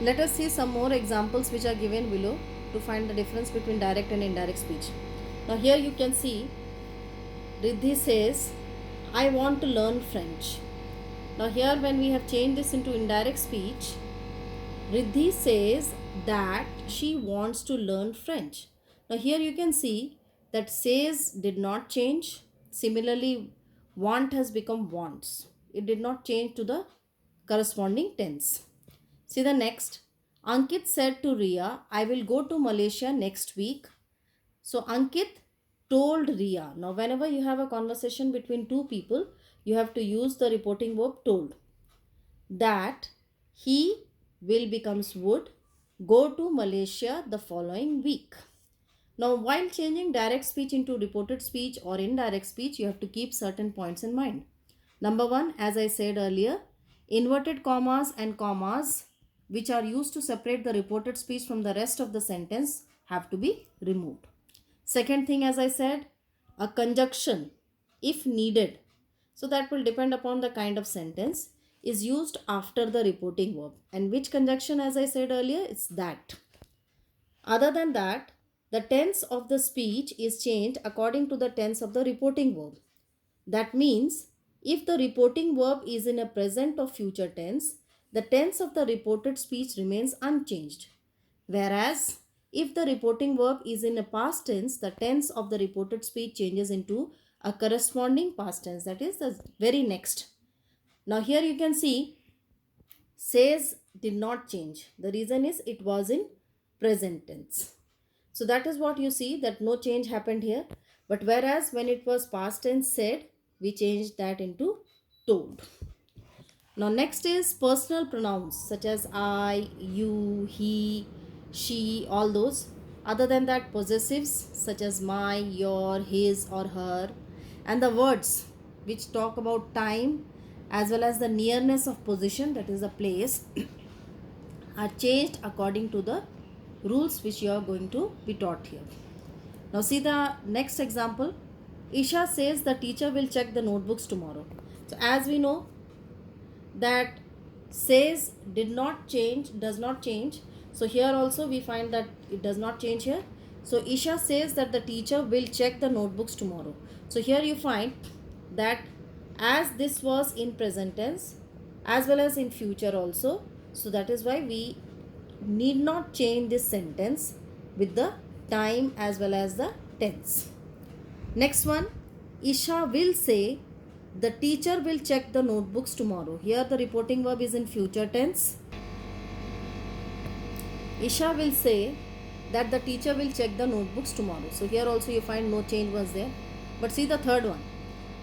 Let us see some more examples which are given below to find the difference between direct and indirect speech. Now here you can see Riddhi says, I want to learn French. Now here when we have changed this into indirect speech, Riddhi says that she wants to learn French. Now here you can see that says did not change. Similarly, want has become wants. It did not change to the corresponding tense. See the next. Ankit said to Ria, I will go to Malaysia next week. So Ankit told Ria. Now whenever you have a conversation between two people, you have to use the reporting verb told. That he will becomes would go to Malaysia the following week. Now while changing direct speech into reported speech or indirect speech, you have to keep certain points in mind. Number one, as I said earlier, inverted commas and commas which are used to separate the reported speech from the rest of the sentence have to be removed. Second thing, as I said, a conjunction if needed, so that will depend upon the kind of sentence, is used after the reporting verb. And which conjunction, as I said earlier, it's that. Other than that, the tense of the speech is changed according to the tense of the reporting verb. That means if the reporting verb is in a present or future tense, the tense of the reported speech remains unchanged. Whereas if the reporting verb is in a past tense, the tense of the reported speech changes into a corresponding past tense, that is the very next. Now here you can see says did not change. The reason is it was in present tense. So that is what you see, that no change happened here. But whereas when it was past tense said, we changed that into told. Now next is personal pronouns such as I, you, he, she, all those. Other than that, possessives such as my, your, his or her. And the words which talk about time as well as the nearness of position, that is the place, are changed according to the rules which you are going to be taught here. Now see the next example. Isha says the teacher will check the notebooks tomorrow. So as we know that says did not change, does not change. So here also we find that it does not change here. So Isha says that the teacher will check the notebooks tomorrow. So here you find that as this was in present tense as well as in future also. So that is why we need not change this sentence with the time as well as the tense. Next one, Isha will say the teacher will check the notebooks tomorrow. Here the reporting verb is in future tense. Isha will say that the teacher will check the notebooks tomorrow. So here also you find no change was there. But see the third one.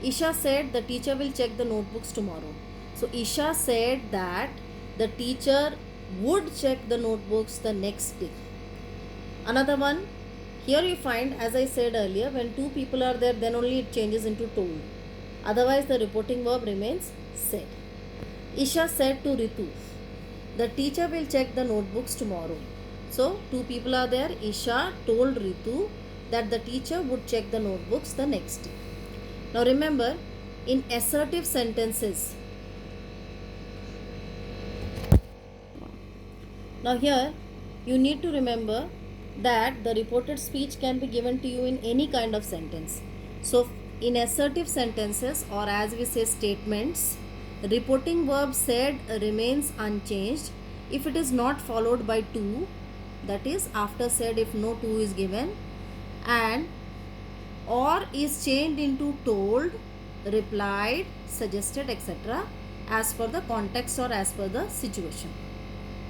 Isha said the teacher will check the notebooks tomorrow. So Isha said that the teacher would check the notebooks the next day. Another one, here you find, as I said earlier, when two people are there, then only it changes into told. Otherwise, the reporting verb remains said. Isha said to Ritu, the teacher will check the notebooks tomorrow. So, two people are there. Isha told Ritu that the teacher would check the notebooks the next day. Now, remember, in assertive sentences, now here you need to remember that the reported speech can be given to you in any kind of sentence. So in assertive sentences, or as we say statements, reporting verb said remains unchanged if it is not followed by to, that is after said if no to is given, and or is changed into told, replied, suggested, etc. as per the context or as per the situation.